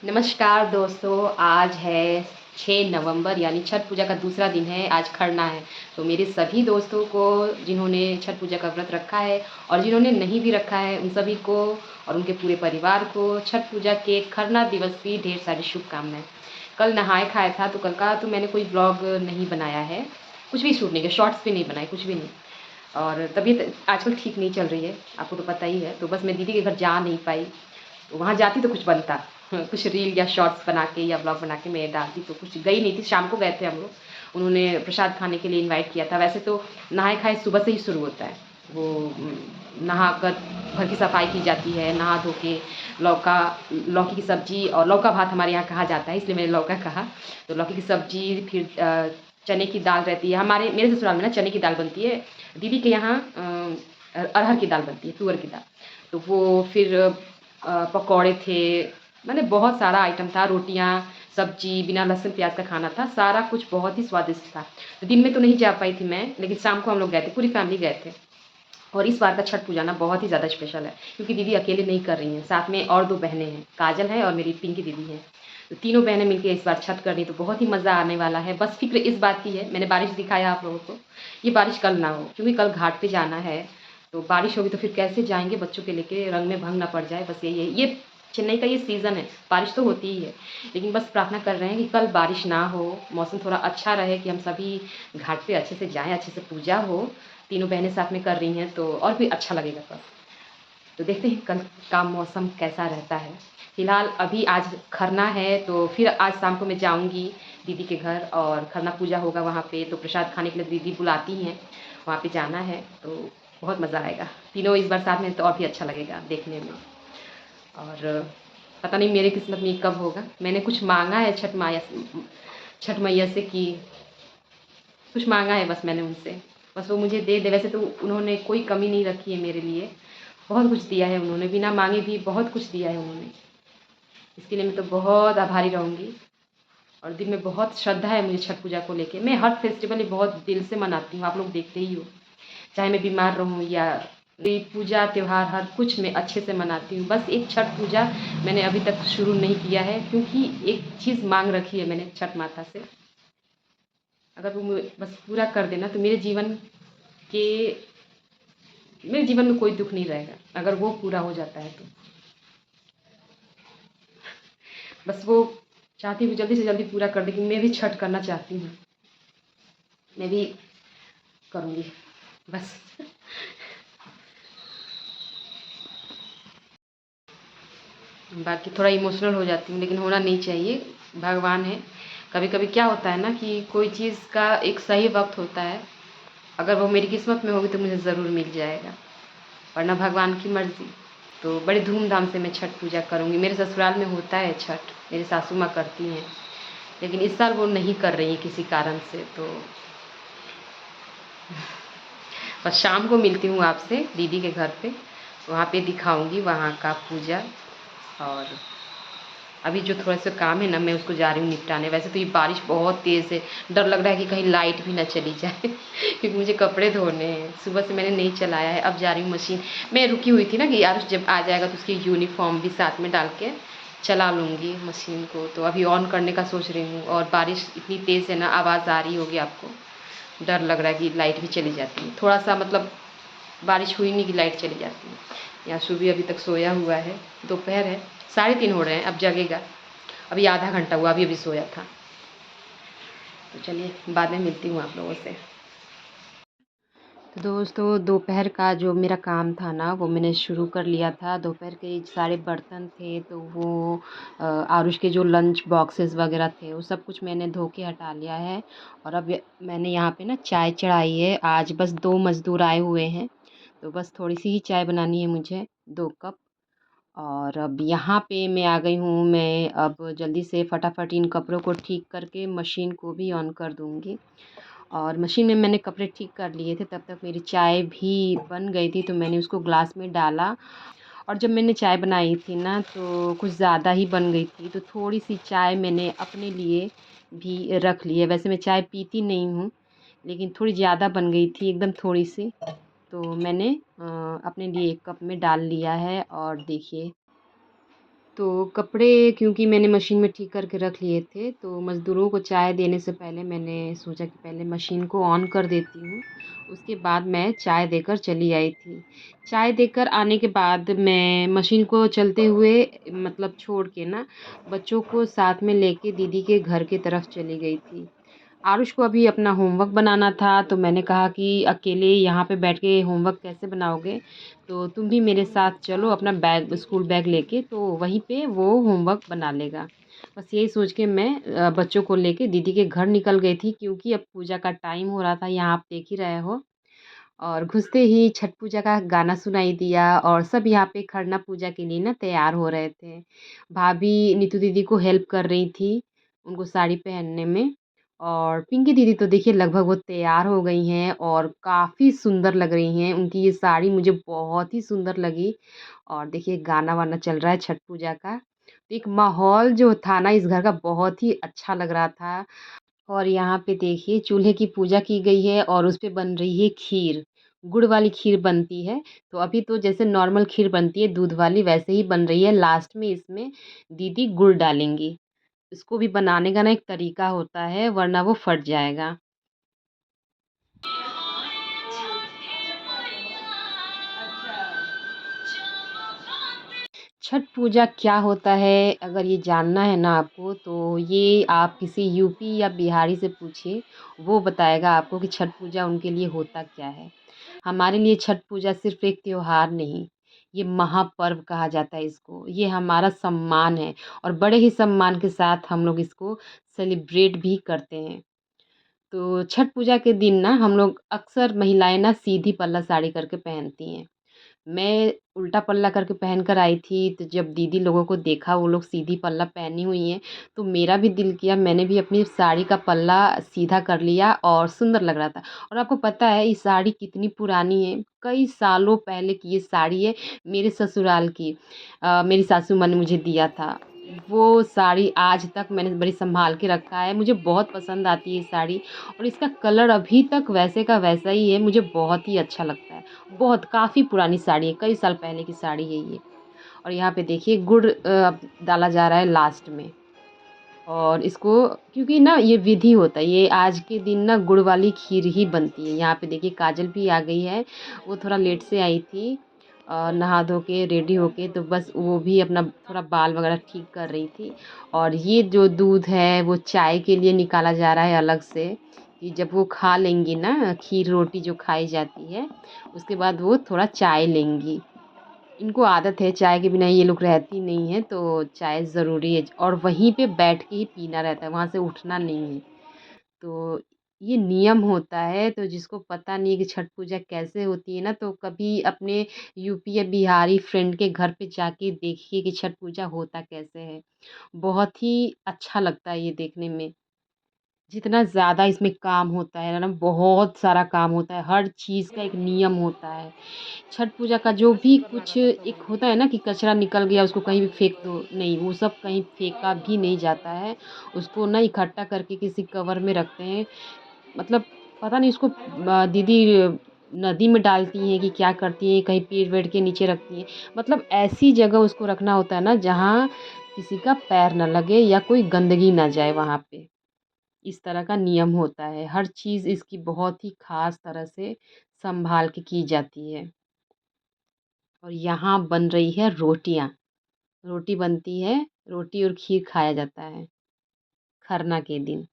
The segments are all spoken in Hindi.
नमस्कार दोस्तों, आज है 6 नवंबर यानी छठ पूजा का दूसरा दिन है। आज खरना है। तो मेरे सभी दोस्तों को जिन्होंने छठ पूजा का व्रत रखा है और जिन्होंने नहीं भी रखा है उन सभी को और उनके पूरे परिवार को छठ पूजा के खरना दिवस की ढेर सारी शुभकामनाएँ। कल नहाए खाया था तो कल का तो मैंने कोई व्लॉग नहीं बनाया है, कुछ भी शूट नहीं किया, शॉर्ट्स भी नहीं बनाए, कुछ भी नहीं। और तबीयत आजकल ठीक नहीं चल रही है, आपको तो पता ही है। तो बस मैं दीदी के घर जा नहीं पाई, तो वहाँ जाती तो कुछ बनता। कुछ रील या शॉर्ट्स बना के या ब्लॉग बना के मैं डालती, तो कुछ गई नहीं थी। शाम को गए थे हम लोग, उन्होंने प्रसाद खाने के लिए इनवाइट किया था। वैसे तो नहाए खाए सुबह से ही शुरू होता है। वो नहा कर घर की सफाई की जाती है, नहा धो के लौकी की सब्जी और लौका भात हमारे यहाँ कहा जाता है, इसलिए मैंने लौका कहा। तो लौकी की सब्जी, फिर चने की दाल रहती है। मेरे ससुराल में ना चने की दाल बनती है, दीदी के यहाँ अरहर की दाल बनती है, तुअर की दाल। तो वो फिर पकौड़े थे, मैंने बहुत सारा आइटम था, रोटियाँ, सब्जी, बिना लहसुन प्याज का खाना था, सारा कुछ बहुत ही स्वादिष्ट था। तो दिन में तो नहीं जा पाई थी मैं, लेकिन शाम को हम लोग गए थे, पूरी फैमिली गए थे। और इस बार का छठ पूजा ना बहुत ही ज़्यादा स्पेशल है, क्योंकि दीदी अकेले नहीं कर रही हैं, साथ में और 2 बहनें हैं, काजल है और मेरी पिंकी दीदी है। तो तीनों बहनें मिलके इस बार छठ कर रही, तो बहुत ही मज़ा आने वाला है। बस फ़िक्र इस बात की है, मैंने बारिश दिखाया आप लोगों को, ये बारिश कल ना हो, क्योंकि कल घाट पे जाना है। तो बारिश होगी तो फिर कैसे जाएँगे बच्चों के लेके, रंग में भंग ना पड़ जाए, बस यही है। ये चेन्नई का ये सीज़न है, बारिश तो होती ही है, लेकिन बस प्रार्थना कर रहे हैं कि कल बारिश ना हो, मौसम थोड़ा अच्छा रहे कि हम सभी घाट पे अच्छे से जाएँ, अच्छे से पूजा हो। तीनों बहनें साथ में कर रही हैं तो और भी अच्छा लगेगा कल। तो देखते हैं कल का मौसम कैसा रहता है। फ़िलहाल अभी आज खरना है, तो फिर आज शाम को मैं जाऊँगी दीदी के घर और खरना पूजा होगा वहाँ पे, तो प्रसाद खाने के लिए दीदी बुलाती हैं, वहाँ पे जाना है, तो बहुत मज़ा आएगा। तीनों इस बार साथ में तो और भी अच्छा लगेगा देखने में। और पता नहीं मेरे किस्मत में ये कब होगा। मैंने कुछ माँगा है छठ मैया से कि कुछ माँगा है बस मैंने उनसे, बस वो मुझे दे दे। वैसे तो उन्होंने कोई कमी नहीं रखी है मेरे लिए, बहुत कुछ दिया है उन्होंने, बिना माँगे भी बहुत कुछ दिया है उन्होंने। इसके लिए मैं तो बहुत आभारी रहूँगी। और दिल में बहुत श्रद्धा है मुझे छठ पूजा को लेके। मैं हर फेस्टिवल बहुत दिल से मनाती हूँ, आप लोग देखते ही हो। चाहे मैं बीमार रहूँ या कोई पूजा त्योहार, हर कुछ मैं अच्छे से मनाती हूँ। बस एक छठ पूजा मैंने अभी तक शुरू नहीं किया है, क्योंकि एक चीज़ माँग रखी है मैंने छठ माता से, अगर वो बस पूरा कर देना तो के मेरे जीवन में कोई दुख नहीं रहेगा, अगर वो पूरा हो जाता है तो। बस वो चाहती हूँ जल्दी से जल्दी पूरा कर दे, कि मैं भी छठ करना चाहती हूँ, मैं भी करूँगी बस। बाकी थोड़ा इमोशनल हो जाती हूँ, लेकिन होना नहीं चाहिए, भगवान है। कभी कभी क्या होता है ना कि कोई चीज़ का एक सही वक्त होता है, अगर वो मेरी किस्मत में होगी तो मुझे ज़रूर मिल जाएगा, वरना भगवान की मर्ज़ी। तो बड़ी धूमधाम से मैं छठ पूजा करूँगी। मेरे ससुराल में होता है छठ, मेरी सासू माँ करती हैं, लेकिन इस साल वो नहीं कर रही हैं किसी कारण से। तो बस शाम को मिलती हूँ आपसे दीदी के घर पे, वहाँ पे दिखाऊँगी वहाँ का पूजा। और अभी जो थोड़ा सा काम है ना, मैं उसको जा रही हूँ निपटाने। वैसे तो ये बारिश बहुत तेज़ है, डर लग रहा है कि कहीं लाइट भी ना चली जाए क्योंकि मुझे कपड़े धोने हैं, सुबह से मैंने नहीं चलाया है। अब जा रही हूँ मशीन, मैं रुकी हुई थी ना कि यार जब आ जाएगा तो उसकी यूनिफ़ॉर्म भी साथ में डाल के चला लूँगी मशीन को। तो अभी ऑन करने का सोच रही हूँ, और बारिश इतनी तेज़ है ना, आवाज़ आ रही होगी आपको, डर लग रहा है कि लाइट भी चली जाती है। थोड़ा सा मतलब बारिश हुई नहीं कि लाइट चली जाती है। यहाँ सुबह अभी तक सोया हुआ है, दोपहर है, 3:30 हो रहे हैं, अब जगेगा। अभी आधा घंटा हुआ, अभी सोया था। तो चलिए बाद में मिलती हूँ आप लोगों से। तो दोस्तों दोपहर का जो मेरा काम था ना, वो मैंने शुरू कर लिया था। दोपहर के सारे बर्तन थे, तो वो आरुष के जो लंच बॉक्सेस वगैरह थे वो सब कुछ मैंने धो के हटा लिया है। और अब मैंने यहाँ पे ना चाय चढ़ाई है। आज बस 2 मज़दूर आए हुए हैं, तो बस थोड़ी सी ही चाय बनानी है मुझे, 2 कप। और अब यहाँ पे मैं आ गई हूँ। मैं अब जल्दी से फटाफट इन कपड़ों को ठीक करके मशीन को भी ऑन कर दूँगी। और मशीन में मैंने कपड़े ठीक कर लिए थे, तब तक मेरी चाय भी बन गई थी, तो मैंने उसको ग्लास में डाला। और जब मैंने चाय बनाई थी ना, तो कुछ ज़्यादा ही बन गई थी, तो थोड़ी सी चाय मैंने अपने लिए भी रख ली है। वैसे मैं चाय पीती नहीं हूँ, लेकिन थोड़ी ज़्यादा बन गई थी, एकदम थोड़ी सी, तो मैंने अपने लिए 1 कप में डाल लिया है। और देखिए तो कपड़े क्योंकि मैंने मशीन में ठीक करके रख लिए थे, तो मज़दूरों को चाय देने से पहले मैंने सोचा कि पहले मशीन को ऑन कर देती हूँ। उसके बाद मैं चाय देकर चली आई थी। चाय देकर आने के बाद मैं मशीन को चलते हुए मतलब छोड़ के ना बच्चों को साथ में लेके दीदी के घर की तरफ चली गई थी। आरुष को अभी अपना होमवर्क बनाना था, तो मैंने कहा कि अकेले यहाँ पे बैठ के होमवर्क कैसे बनाओगे, तो तुम भी मेरे साथ चलो अपना बैग स्कूल बैग लेके, तो वहीं पे वो होमवर्क बना लेगा। बस यही सोच के मैं बच्चों को लेके दीदी के घर निकल गई थी, क्योंकि अब पूजा का टाइम हो रहा था, यहाँ आप देख ही रहे हो। और घुसते ही छठ पूजा का गाना सुनाई दिया और सब यहाँ पे खरना पूजा के लिए ना तैयार हो रहे थे। भाभी नीतू दीदी को हेल्प कर रही थी उनको साड़ी पहनने में। और पिंकी दीदी तो देखिए लगभग वो तैयार हो गई हैं और काफ़ी सुंदर लग रही हैं। उनकी ये साड़ी मुझे बहुत ही सुंदर लगी। और देखिए गाना वाना चल रहा है छठ पूजा का। तो एक माहौल जो था ना इस घर का बहुत ही अच्छा लग रहा था। और यहाँ पे देखिए चूल्हे की पूजा की गई है और उस पे बन रही है खीर। गुड़ वाली खीर बनती है। तो अभी तो जैसे नॉर्मल खीर बनती है दूध वाली, वैसे ही बन रही है। लास्ट में इसमें दीदी गुड़ डालेंगी। इसको भी बनाने का ना एक तरीका होता है, वरना वो फट जाएगा। छठ पूजा क्या होता है, अगर ये जानना है ना आपको, तो ये आप किसी यूपी या बिहारी से पूछिए, वो बताएगा आपको कि छठ पूजा उनके लिए होता क्या है। हमारे लिए छठ पूजा सिर्फ एक त्योहार नहीं, ये महापर्व कहा जाता है इसको। ये हमारा सम्मान है और बड़े ही सम्मान के साथ हम लोग इसको सेलिब्रेट भी करते हैं। तो छठ पूजा के दिन ना हम लोग अक्सर महिलाएं ना सीधी पल्ला साड़ी करके पहनती हैं। मैं उल्टा पल्ला करके पहन कर आई थी, तो जब दीदी लोगों को देखा वो लोग सीधी पल्ला पहनी हुई हैं, तो मेरा भी दिल किया, मैंने भी अपनी साड़ी का पल्ला सीधा कर लिया और सुंदर लग रहा था। और आपको पता है ये साड़ी कितनी पुरानी है, कई सालों पहले की ये साड़ी है, मेरे ससुराल की। मेरी सासू माँ ने मुझे दिया था। वो साड़ी आज तक मैंने बड़ी संभाल के रखा है, मुझे बहुत पसंद आती है ये साड़ी। और इसका कलर अभी तक वैसे का वैसा ही है, मुझे बहुत ही अच्छा लगता है। बहुत काफ़ी पुरानी साड़ी है, कई साल पहले की साड़ी है ये। और यहाँ पे देखिए गुड़ डाला जा रहा है लास्ट में। और इसको क्योंकि ना ये विधि होता है, ये आज के दिन ना गुड़ वाली खीर ही बनती है। यहाँ पे देखिए काजल भी आ गई है, वो थोड़ा लेट से आई थी। नहा धो के रेडी होके, तो बस वो भी अपना थोड़ा बाल वगैरह ठीक कर रही थी। और ये जो दूध है वो चाय के लिए निकाला जा रहा है अलग से, कि जब वो खा लेंगी ना खीर रोटी जो खाई जाती है, उसके बाद वो थोड़ा चाय लेंगी। इनको आदत है चाय के बिना ये लोग रहती नहीं है, तो चाय ज़रूरी है और वहीं पे बैठ के ही पीना रहता है, वहाँ से उठना नहीं है। तो ये नियम होता है। तो जिसको पता नहीं है कि छठ पूजा कैसे होती है ना, तो कभी अपने यूपी या बिहारी फ्रेंड के घर पे जाके देखिए कि छठ पूजा होता कैसे है। बहुत ही अच्छा लगता है ये देखने में। जितना ज़्यादा इसमें काम होता है ना, बहुत सारा काम होता है, हर चीज़ का एक नियम होता है। छठ पूजा का जो भी कुछ एक होता है ना कि कचरा निकल गया उसको कहीं भी फेंक दो, नहीं वो सब कहीं फेंका भी नहीं जाता है। उसको ना इकट्ठा करके किसी कवर में रखते हैं। मतलब पता नहीं उसको दीदी नदी में डालती हैं कि क्या करती हैं, कहीं पेड़ वेड़ के नीचे रखती हैं। मतलब ऐसी जगह उसको रखना होता है ना जहाँ किसी का पैर ना लगे या कोई गंदगी ना जाए वहाँ पे। इस तरह का नियम होता है। हर चीज़ इसकी बहुत ही ख़ास तरह से संभाल के की जाती है। और यहाँ बन रही है रोटियाँ। रोटी बनती है, रोटी और खीर खाया जाता है खरना के दिन।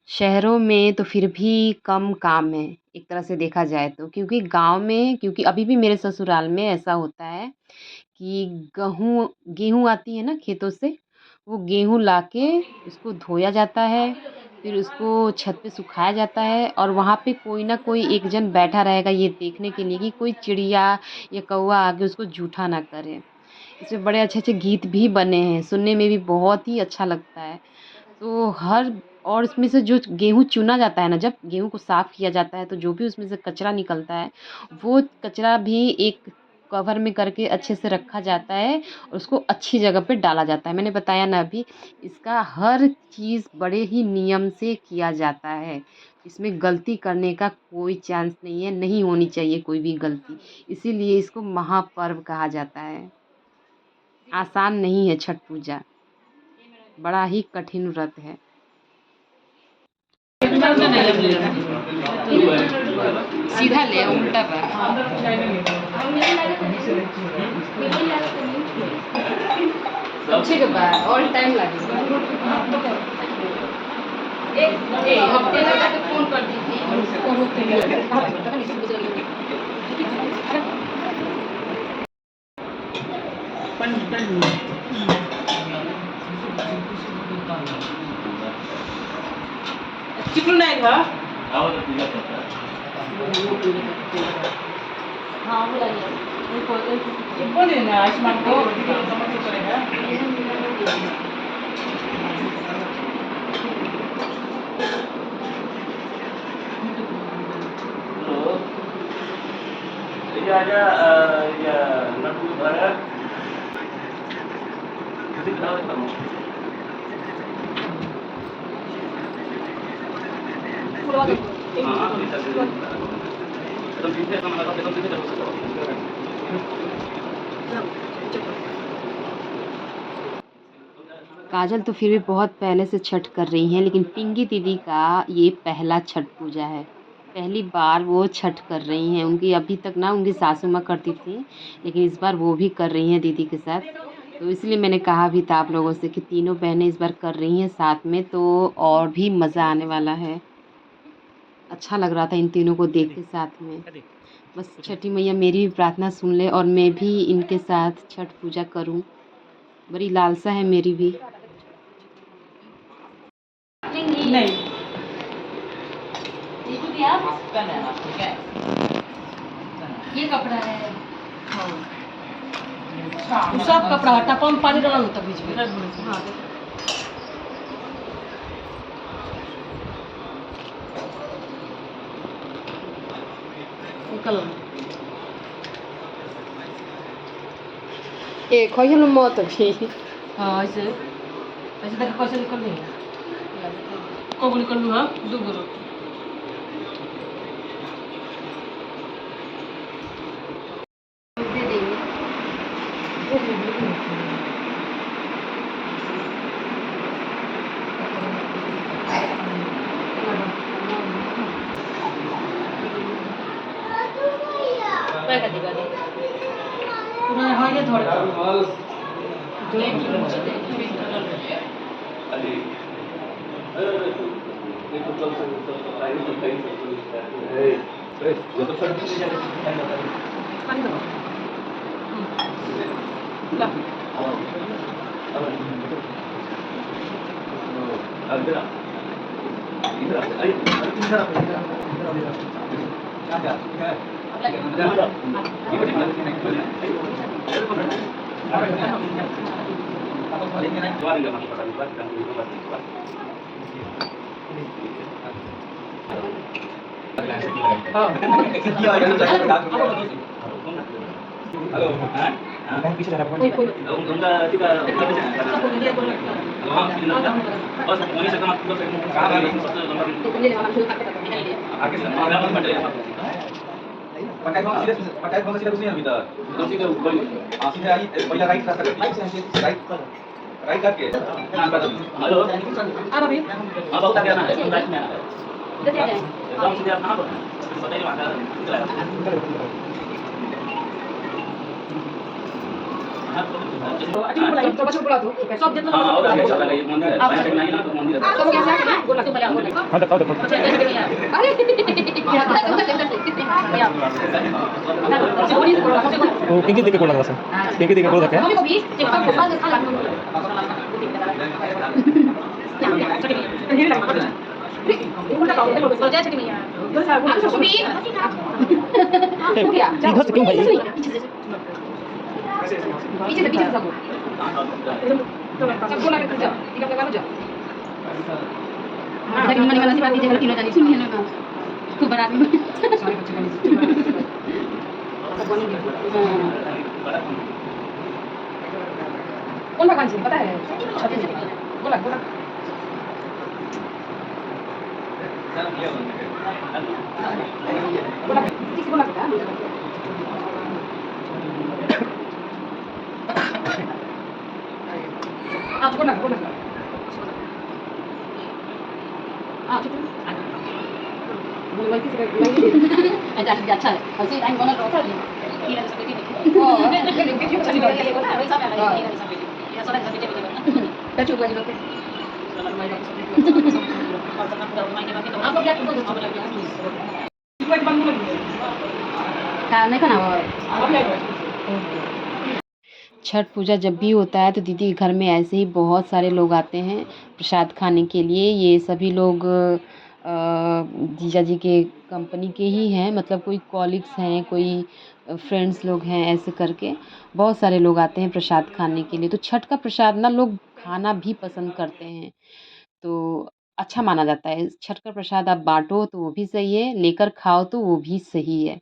शहरों में तो फिर भी कम काम है, एक तरह से देखा जाए तो, क्योंकि गाँव में, क्योंकि अभी भी मेरे ससुराल में ऐसा होता है कि गेहूँ आती है ना खेतों से, वो गेहूँ लाके उसको धोया जाता है, फिर उसको छत पे सुखाया जाता है और वहाँ पे कोई ना कोई एक जन बैठा रहेगा ये देखने के लिए कि कोई चिड़िया या कौवा आके उसको जूठा ना करे। इसमें बड़े अच्छे-अच्छे गीत भी बने हैं, सुनने में भी बहुत ही अच्छा लगता है। तो हर और इसमें से जो गेहूँ चुना जाता है ना, जब गेहूँ को साफ़ किया जाता है तो जो भी उसमें से कचरा निकलता है, वो कचरा भी एक कवर में करके अच्छे से रखा जाता है और उसको अच्छी जगह पे डाला जाता है। मैंने बताया ना अभी, इसका हर चीज़ बड़े ही नियम से किया जाता है। इसमें गलती करने का कोई चांस नहीं है, नहीं होनी चाहिए कोई भी गलती। इसीलिए इसको महापर्व कहा जाता है। आसान नहीं है छठ पूजा, बड़ा ही कठिन व्रत है। सीधा ले उल्टा पर अच्छे के बाद ऑल टाइम लगेगा। हफ्ते लगा तो फोन कर दी थी। चिकन नाही का? हाँ बोला चिकन आहे ना आयुष्मान को समझ करेगा। ये आजा या नटू भरत किसी का नाम है काजल तो फिर भी बहुत पहले से छठ कर रही हैं, लेकिन पिंकी दीदी का ये पहला छठ पूजा है। पहली बार वो छठ कर रही हैं। उनकी अभी तक ना उनकी सासू माँ करती थी, लेकिन इस बार वो भी कर रही हैं दीदी के साथ। तो इसलिए मैंने कहा भी था आप लोगों से कि तीनों बहनें इस बार कर रही हैं साथ में, तो और भी मज़ा आने वाला है। अच्छा लग रहा था इन तीनों को देख के साथ में। बस छठी मैया मेरी भी प्रार्थना सुन ले और मैं भी इनके साथ छठ पूजा करूं, बड़ी लालसा है मेरी भी। नहीं ये कपड़ा है, सब कपड़ा हटा कम पानी डाला होता बीच में। हाँ निकल ये खोई लो मत अभी। हाँ ऐसे तक कैसे निकल रही है? कब निकल लूँ? हाँ दो बोलो दे देंगे। मैं कर देगा पूरा है ये थोड़ा जो एक ही मुझे दे अरे देखो चल सकता है तो कहीं से है ये तो सब चीजें पानी दो ला इधर आई हेलो हां पीछे जा रहा है उनका टिका बस वहीं से कम आगे से पटाई कौन सी नहीं अभी तक दो चीज ऊपर सीधे आई पहला राइट राइट राइट करके हेलो आ रहा भाई हां बहुत आ गया ना राइट में एकदम सीधे आप ना बताइए वहां सब बोला तो सब देख लो मंदिर नहीं ना तो मंदिर सब कैसे है बोला तो बोला हाँ देखो अरे वो पिंकी देखे कोड लगा सर पिंकी देखे कोड रखे को भी चेक को बाद खा इधर से क्यों भाई पीछे से सब बोला के जाओ टिकट लगा लो जाओ हां लेकिन मन वाला सी बात दीजिए तीनों जानी सुनिए ना खूब बना दी कौन भगवान जी पता है? बोला बोला बोला किसी बोला क्या? बोला बोला अच्छा है ऐसे टाइम बना रहा था छठ पूजा जब भी होता है तो दीदी के घर में ऐसे ही बहुत सारे लोग आते हैं प्रसाद खाने के लिए। ये सभी लोग जीजा जी के कंपनी के ही हैं, मतलब कोई कॉलीग्स हैं, कोई फ्रेंड्स लोग हैं, ऐसे करके बहुत सारे लोग आते हैं प्रसाद खाने के लिए। तो छठ का प्रसाद ना लोग खाना भी पसंद करते हैं, तो अच्छा माना जाता है। छठ का प्रसाद आप बांटो तो वो भी सही है, लेकर खाओ तो वो भी सही है।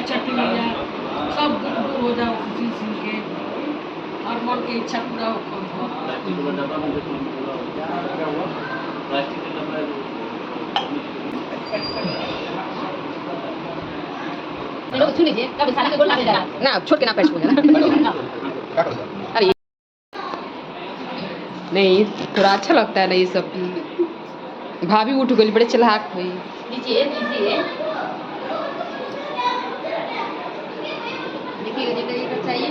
छठी मैया सब दुख दूर हो जाओ खुशी सुन के और मन की इच्छा पूरा ना छोड़ के ना पैसे बोलेगा अरे नहीं थोड़ा अच्छा लगता है ना ये सब। भाभी उठ गई बड़े चलाक हुई। लीजिए लीजिए देखिए जितना चाहिए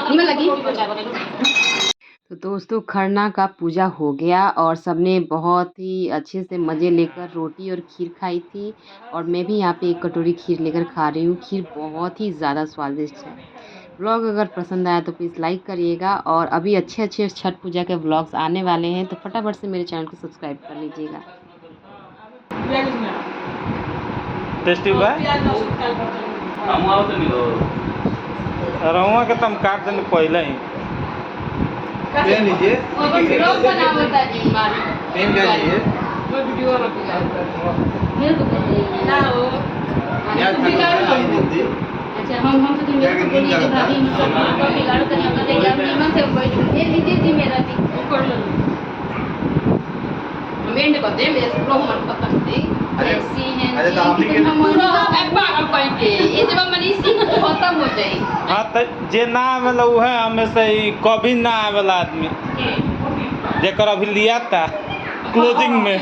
निमन लगी। तो दोस्तों खरना का पूजा हो गया और सबने बहुत ही अच्छे से मज़े लेकर रोटी और खीर खाई थी, और मैं भी यहाँ पे एक कटोरी खीर लेकर खा रही हूँ। खीर बहुत ही ज़्यादा स्वादिष्ट है। व्लॉग अगर पसंद आया तो प्लीज़ लाइक करिएगा, और अभी अच्छे अच्छे छठ पूजा के व्लॉग्स आने वाले हैं, तो फटाफट से मेरे चैनल को सब्सक्राइब कर लीजिएगा। टेस्टी बा रहुआ के तुम काट देने पहले ही पेन लीजिए, पेन क्या चाहिए? अच्छा हम तो तुम बोलिए कि भाभी मतलब बिगाड़ कर हम देखिए आप नीमन से बैठ ये लीजिए जी मेरा दी ऊपर लो मेंड कर दे मेरे से प्रो मन पता नहीं ऐसी हैं अरे तो हम ही हम पूरा पागल कहेंगे ये जब मनीषी खत्म हो जाए। हाँ तो जे ना आवेला उहे हमेशा ही कभी ना आवेला आदमी जेकर अभी लिया था क्लोजिंग में।